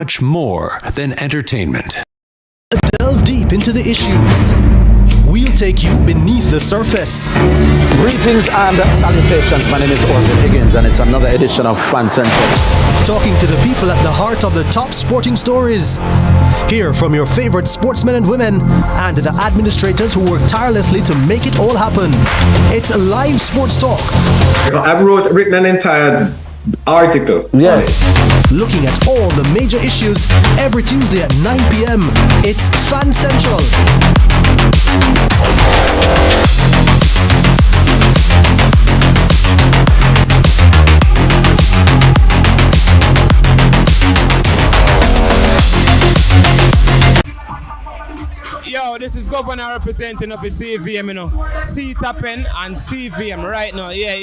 Much more than entertainment. Delve deep into the issues. We'll take you beneath the surface. Greetings and salutations. My name is Andre Higgins and it's another edition of Fan Central. Talking to the people at the heart of the top sporting stories. Hear from your favorite sportsmen and women and the administrators who work tirelessly to make it all happen. It's live sports talk. I've written an entire article. Yeah. Looking at all the major issues every Tuesday at 9 p.m. It's Fan Central. Yo, this is Governor representing of the CVM, you know. C-Tappen and CVM right now. Yeah.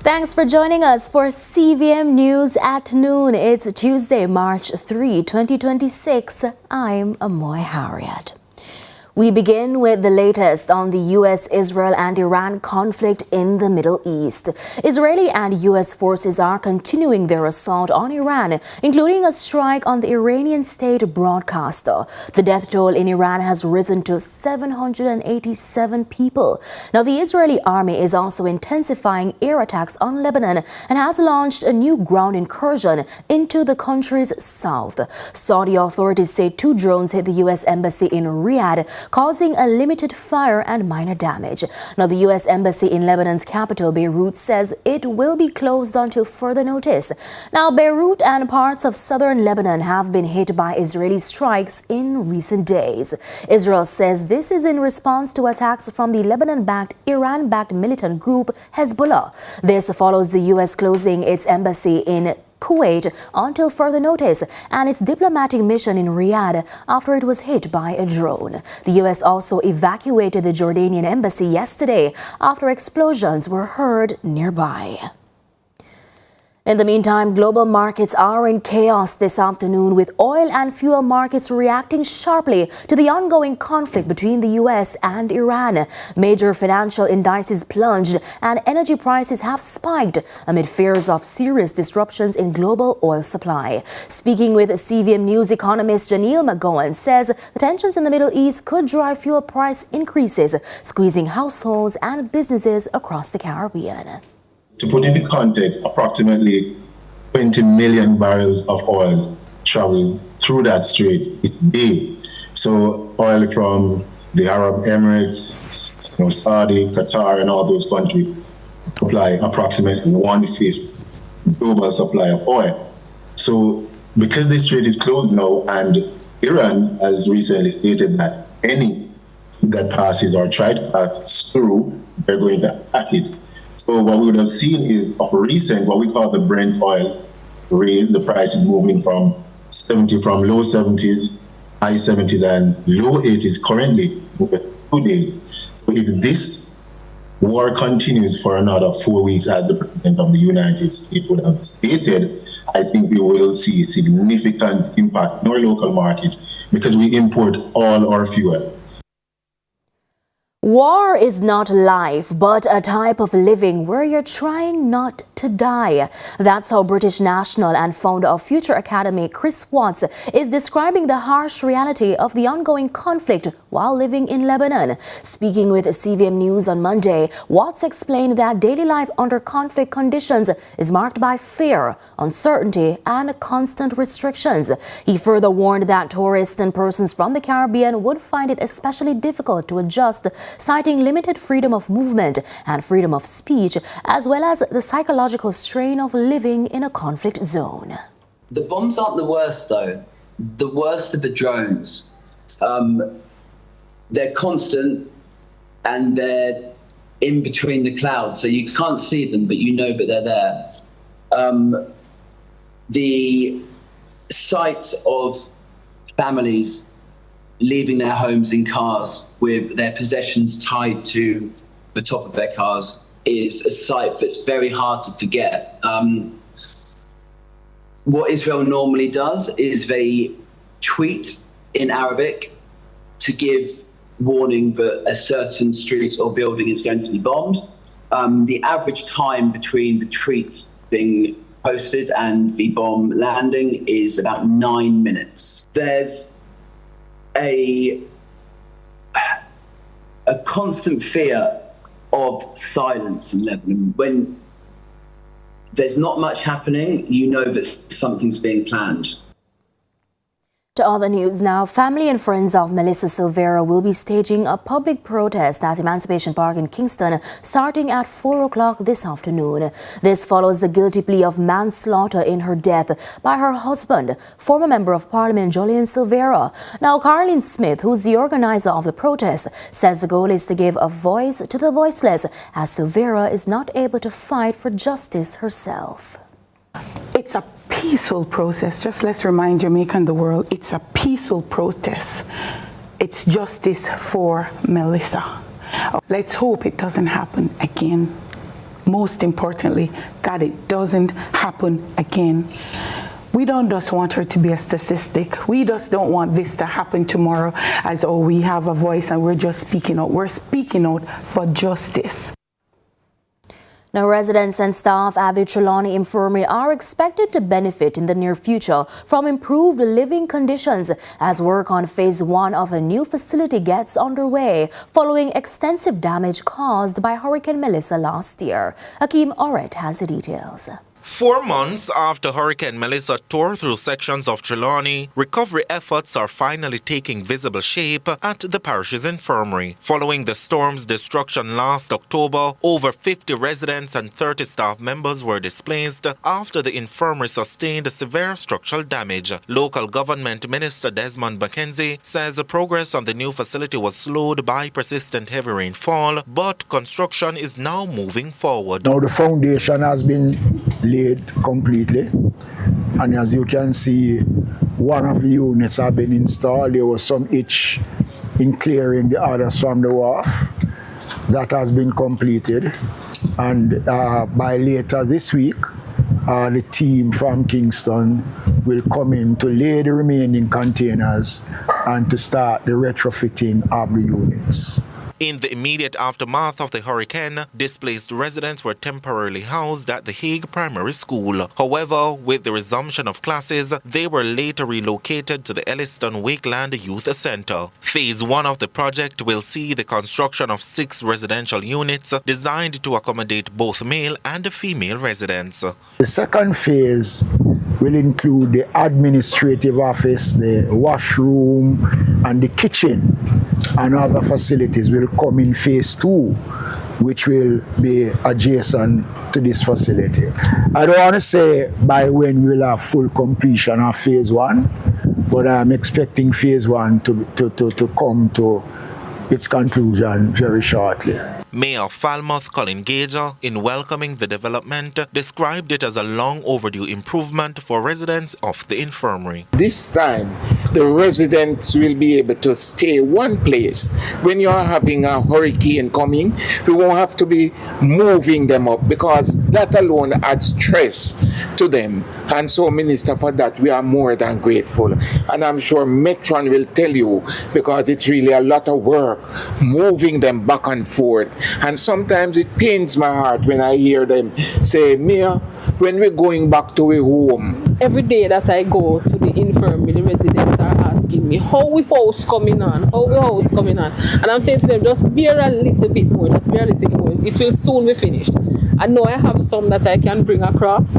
Thanks for joining us for CVM News at Noon. It's Tuesday, March 3, 2026. I'm Amoy Harriet. We begin with the latest on the U.S., Israel and Iran conflict in the Middle East. Israeli and U.S. forces are continuing their assault on Iran, including a strike on the Iranian state broadcaster. The death toll in Iran has risen to 787 people. Now, the Israeli army is also intensifying air attacks on Lebanon and has launched a new ground incursion into the country's south. Saudi authorities say 2 drones hit the U.S. embassy in Riyadh, causing a limited fire and minor damage. Now, the U.S. Embassy in Lebanon's capital, Beirut, says it will be closed until further notice. Now, Beirut and parts of southern Lebanon have been hit by Israeli strikes in recent days. Israel says this is in response to attacks from the Lebanon-backed, Iran-backed militant group Hezbollah. This follows the U.S. closing its embassy in Kuwait until further notice and its diplomatic mission in Riyadh after it was hit by a drone. The U.S. also evacuated the Jordanian embassy yesterday after explosions were heard nearby. In the meantime, global markets are in chaos this afternoon, with oil and fuel markets reacting sharply to the ongoing conflict between the U.S. and Iran. Major financial indices plunged and energy prices have spiked amid fears of serious disruptions in global oil supply. Speaking with CVM News economist Janelle McGowan says the tensions in the Middle East could drive fuel price increases, squeezing households and businesses across the Caribbean. To put into context, approximately 20 million barrels of oil travel through that strait each day. So oil from the Arab Emirates, Saudi, Qatar, and all those countries supply approximately 1/5 global supply of oil. So because the strait is closed now, and Iran has recently stated that any that passes or try to pass through, they're going to attack it. So what we would have seen is, of recent, what we call the Brent oil raise. The price is moving from low 70s, high 70s, and low 80s currently in the 2 days. So if this war continues for another 4 weeks, as the President of the United States would have stated, I think we will see a significant impact in our local markets because we import all our fuel. War is not life, but a type of living where you're trying not to die. That's how British national and founder of Future Academy, Chris Watts, is describing the harsh reality of the ongoing conflict while living in Lebanon. Speaking with CVM News on Monday, Watts explained that daily life under conflict conditions is marked by fear, uncertainty, and constant restrictions. He further warned that tourists and persons from the Caribbean would find it especially difficult to adjust, citing limited freedom of movement and freedom of speech, as well as the psychological strain of living in a conflict zone. The bombs aren't the worst, though. The worst are the drones. They're constant and they're in between the clouds, so you can't see them, but you know that they're there. The sight of families leaving their homes in cars with their possessions tied to the top of their cars is a sight that's very hard to forget. What Israel normally does is they tweet in Arabic to give warning that a certain street or building is going to be bombed. The average time between the tweet being posted and the bomb landing is about 9 minutes. There's a constant fear of silence in Lebanon. When there's not much happening, you know that something's being planned. To other news now, family and friends of Melissa Silvera will be staging a public protest at Emancipation Park in Kingston starting at 4 o'clock this afternoon. This follows the guilty plea of manslaughter in her death by her husband, former Member of Parliament Jolyon Silvera. Now, Carleen Smith, who's the organizer of the protest, says the goal is to give a voice to the voiceless as Silvera is not able to fight for justice herself. It's a peaceful process. Just let's remind Jamaica and the world, it's a peaceful protest. It's justice for Melissa. Let's hope it doesn't happen again. Most importantly, that it doesn't happen again. We don't just want her to be a statistic. We just don't want this to happen tomorrow as, oh, we have a voice and we're just speaking out. We're speaking out for justice. Now, residents and staff at the Trelawney Infirmary are expected to benefit in the near future from improved living conditions as work on phase 1 of a new facility gets underway following extensive damage caused by Hurricane Melissa last year. Akeem Oret has the details. 4 months after Hurricane Melissa tore through sections of Trelawney, recovery efforts are finally taking visible shape at the parish's infirmary. Following the storm's destruction last October, over 50 residents and 30 staff members were displaced after the infirmary sustained severe structural damage. Local government minister Desmond McKenzie says progress on the new facility was slowed by persistent heavy rainfall, but construction is now moving forward. Now the foundation has been laid completely, and as you can see, one of the units have been installed. There was some itch in clearing the others from the wharf. That has been completed, and by later this week the team from Kingston will come in to lay the remaining containers and to start the retrofitting of the units. In the immediate aftermath of the hurricane, displaced residents were temporarily housed at the Hague Primary School. However, with the resumption of classes, they were later relocated to the Elliston Wakeland Youth Center. Phase 1 of the project will see the construction of 6 residential units designed to accommodate both male and female residents. The second phase will include the administrative office, the washroom, and the kitchen, and other facilities will come in phase 2, which will be adjacent to this facility. I don't want to say by when we'll have full completion of phase 1, but I'm expecting phase 1 to come to its conclusion very shortly. Mayor Falmouth Colin Gager, in welcoming the development, described it as a long overdue improvement for residents of the infirmary. This time, the residents will be able to stay one place. When you are having a hurricane coming, we won't have to be moving them up, because that alone adds stress to them. And so, Minister, for that, we are more than grateful. And I'm sure Metron will tell you, because it's really a lot of work moving them back and forth. And sometimes it pains my heart when I hear them say, Mayor, when we're going back to a home. Every day that I go to the infirmary, the residents are asking me, how we house coming on? And I'm saying to them, just bear a little bit more, just bear a little more. It will soon be finished. I know I have some that I can bring across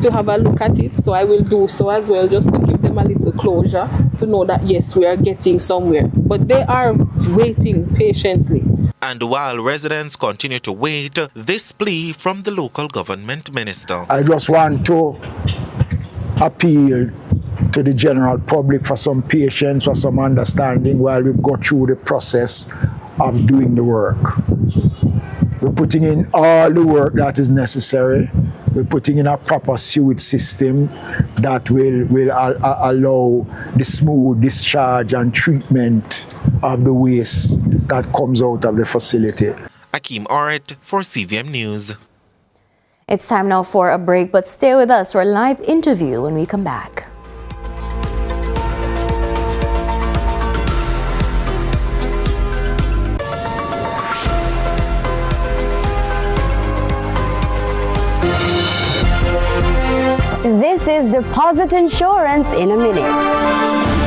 to have a look at it, so I will do so as well, just to give them a little closure, to know that yes, we are getting somewhere. But they are waiting patiently. And while residents continue to wait, this plea from the local government minister. I just want to appeal to the general public for some patience, for some understanding while we go through the process of doing the work. We're putting in all the work that is necessary We're putting in a proper sewage system that will allow the smooth discharge and treatment of the waste that comes out of the facility. Akeem Oret for CVM News. It's time now for a break, but stay with us for a live interview when we come back. This is deposit insurance in a minute.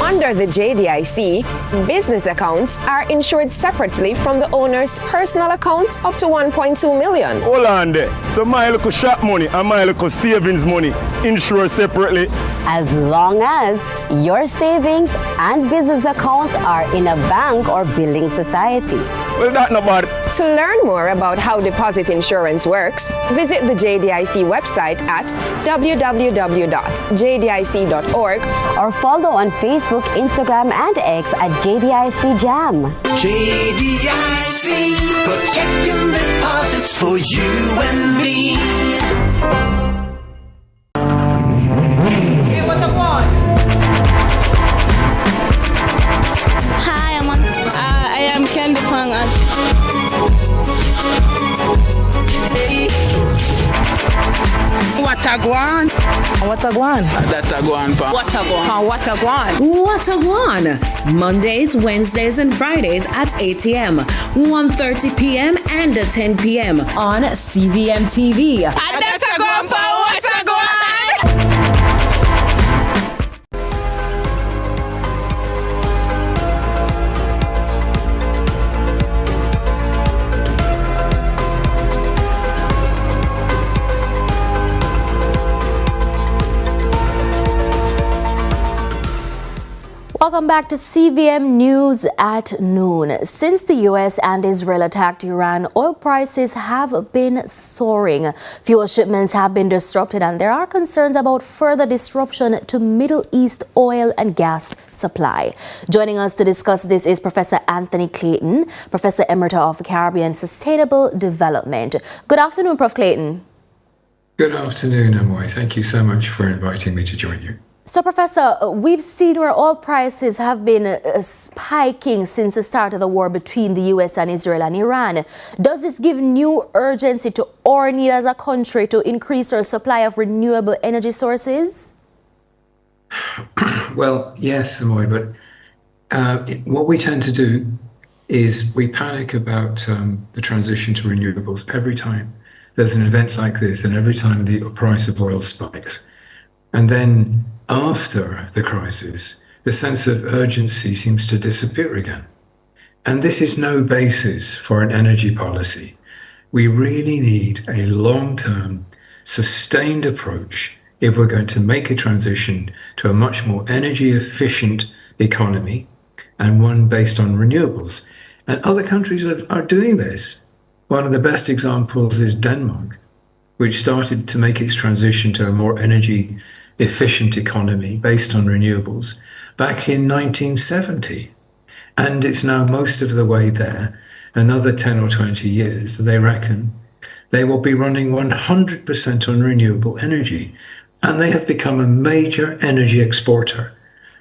Under the JDIC, business accounts are insured separately from the owner's personal accounts up to 1.2 million. Hold on there. So my little shop money and my little savings money insured separately. As long as your savings and business accounts are in a bank or building society. Well, that's not bad. To learn more about how deposit insurance works, visit the JDIC website at www.jdic.org or follow on Facebook, Instagram, and X at JDIC Jam. JDIC, protecting deposits for you and me. Hey, what's up, one? Hi, I am Candy Pang at Watagwan. Watagwan. Datagwan. Watagwan. Watagwan. Watagwan. Mondays, Wednesdays, and Fridays at 8 a.m., 1:30 p.m., and 10 p.m. on CVM TV. Datagwan for Watagwan. Welcome back to CVM News at noon. Since the U.S. and Israel attacked Iran, oil prices have been soaring. Fuel shipments have been disrupted, and there are concerns about further disruption to Middle East oil and gas supply. Joining us to discuss this is Professor Anthony Clayton, Professor Emerita of Caribbean Sustainable Development. Good afternoon, Prof. Clayton. Good afternoon, Amoy. Thank you so much for inviting me to join you. So, Professor, we've seen where oil prices have been spiking since the start of the war between the U.S. and Israel and Iran. Does this give new urgency to our need as a country to increase our supply of renewable energy sources? Well, yes, Amoy, but what we tend to do is we panic about the transition to renewables every time there's an event like this and every time the price of oil spikes. And then after the crisis, the sense of urgency seems to disappear again. And this is no basis for an energy policy. We really need a long-term, sustained approach if we're going to make a transition to a much more energy-efficient economy and one based on renewables. And other countries are doing this. One of the best examples is Denmark, which started to make its transition to a more energy-efficient economy based on renewables back in 1970. And it's now most of the way there. Another 10 or 20 years, they reckon, they will be running 100% on renewable energy. And they have become a major energy exporter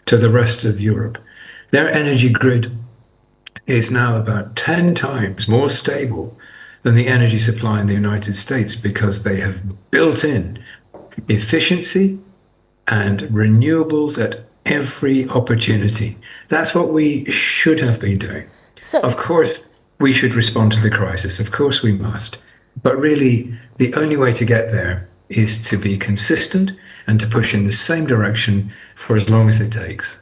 to the rest of Europe. Their energy grid is now about 10 times more stable than the energy supply in the United States because they have built in efficiency and renewables at every opportunity. That's what we should have been doing. So, of course, we should respond to the crisis. Of course we must. But really, the only way to get there is to be consistent and to push in the same direction for as long as it takes.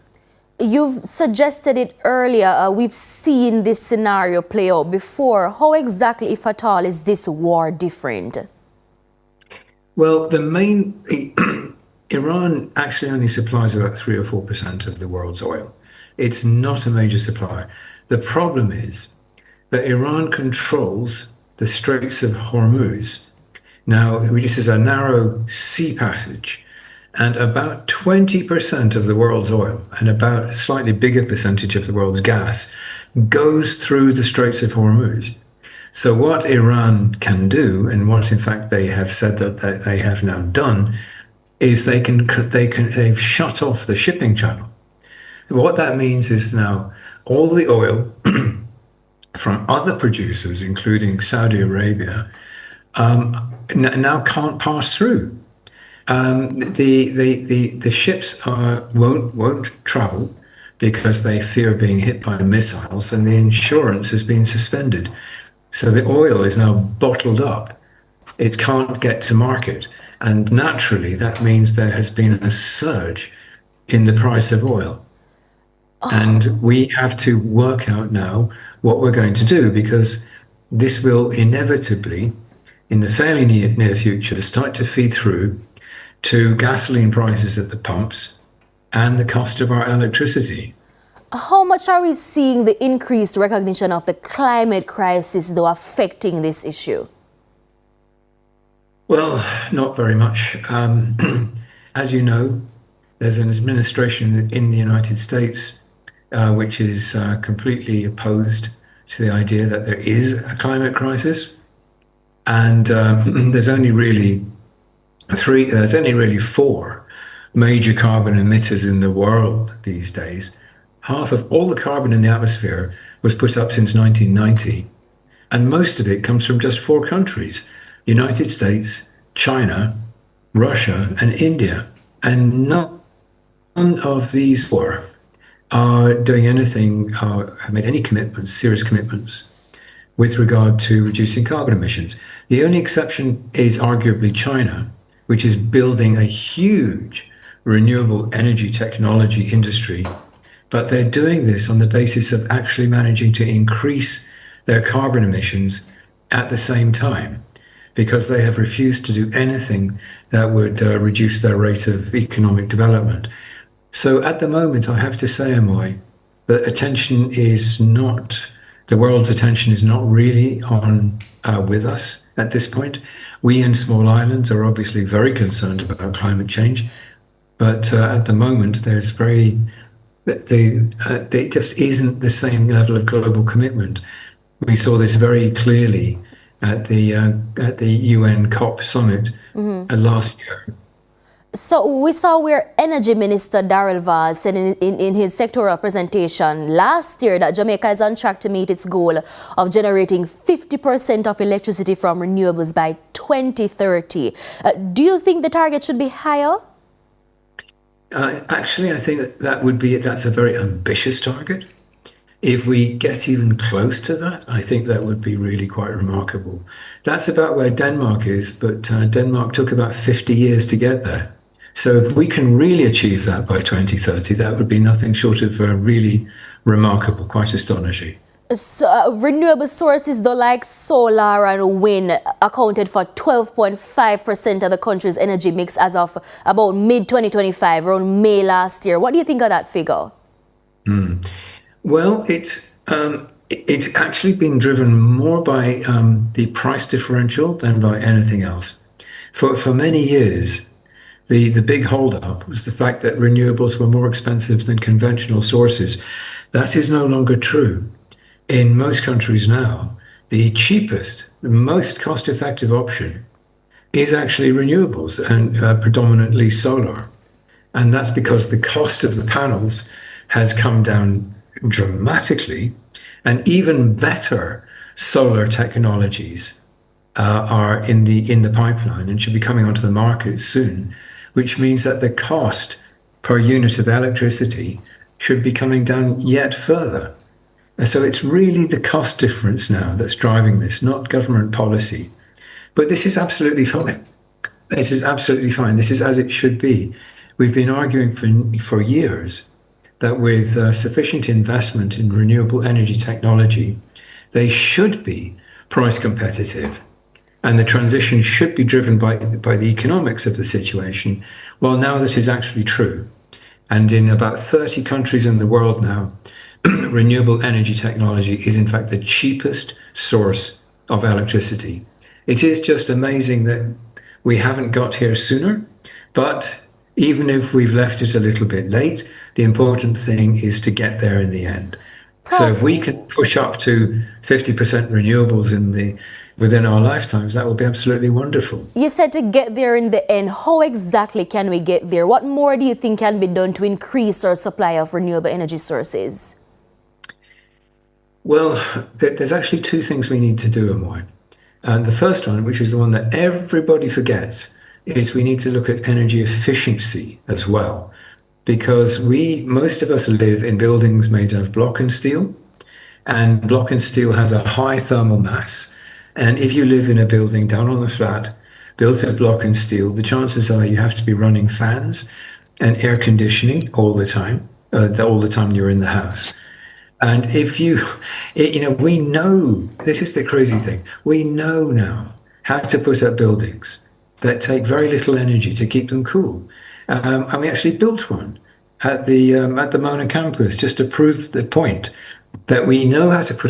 You've suggested it earlier. We've seen this scenario play out before. How exactly, if at all, is this war different? Well, Iran actually only supplies about 3 or 4% of the world's oil. It's not a major supplier. The problem is that Iran controls the Straits of Hormuz. Now, this is a narrow sea passage, and about 20% of the world's oil and about a slightly bigger percentage of the world's gas goes through the Straits of Hormuz. So what Iran can do, and what in fact they have said that they have now done, is they've shut off the shipping channel. What that means is now all the oil from other producers, including Saudi Arabia, now can't pass through. The ships won't travel because they fear being hit by missiles, and the insurance has been suspended. So the oil is now bottled up. It can't get to market. And naturally, that means there has been a surge in the price of oil. And we have to work out now what we're going to do, because this will inevitably, in the fairly near future, start to feed through to gasoline prices at the pumps and the cost of our electricity. How much are we seeing the increased recognition of the climate crisis, though, affecting this issue? Well, not very much. As you know, there's an administration in the United States which is completely opposed to the idea that there is a climate crisis. And there's only really four major carbon emitters in the world these days. Half of all the carbon in the atmosphere was put up since 1990, and most of it comes from just four countries: United States, China, Russia, and India. And none of these four are doing anything, have made any commitments, serious commitments, with regard to reducing carbon emissions. The only exception is arguably China, which is building a huge renewable energy technology industry. But they're doing this on the basis of actually managing to increase their carbon emissions at the same time, because they have refused to do anything that would reduce their rate of economic development. So at the moment, I have to say, Amoy, that the world's attention is not really on with us at this point. We in small islands are obviously very concerned about climate change, but at the moment, there just isn't the same level of global commitment. We saw this very clearly at the UN COP summit last year. So we saw where Energy Minister Darrell Vaz said in his sectoral presentation last year that Jamaica is on track to meet its goal of generating 50% of electricity from renewables by 2030. Do you think the target should be higher? Actually, I think that's a very ambitious target. If we get even close to that, I think that would be really quite remarkable. That's about where Denmark is, but Denmark took about 50 years to get there. So if we can really achieve that by 2030, that would be nothing short of really remarkable, quite astonishing. So, renewable sources, though, like solar and wind, accounted for 12.5% of the country's energy mix as of about mid-2025, around May last year. What do you think of that figure? Well, it's actually being driven more by the price differential than by anything else. For many years, the big holdup was the fact that renewables were more expensive than conventional sources. That is no longer true. In most countries now, the cheapest, the most cost-effective option is actually renewables, and predominantly solar. And that's because the cost of the panels has come down dramatically, and even better solar technologies are in the pipeline and should be coming onto the market soon, which means that the cost per unit of electricity should be coming down yet further. So it's really the cost difference now that's driving this, not government policy. But this is absolutely fine. This is absolutely fine. This is as it should be. We've been arguing for years that with sufficient investment in renewable energy technology, they should be price competitive. And the transition should be driven by the economics of the situation. Well, now that is actually true. And in about 30 countries in the world now, renewable energy technology is in fact the cheapest source of electricity. It is just amazing that we haven't got here sooner, but even if we've left it a little bit late, the important thing is to get there in the end. So if we can push up to 50% renewables within our lifetimes, that will be absolutely wonderful. You said to get there in the end. How exactly can we get there? What more do you think can be done to increase our supply of renewable energy sources? Well, there's actually two things we need to do, Amoy. And the first one, which is the one that everybody forgets, is we need to look at energy efficiency as well. Because most of us live in buildings made of block and steel, and block and steel has a high thermal mass. And if you live in a building down on the flat, built of block and steel, the chances are you have to be running fans and air conditioning all the time you're in the house. And if we know, this is the crazy thing, we know now how to put up buildings that take very little energy to keep them cool. And we actually built one at the Mona campus just to prove the point that we know how to put up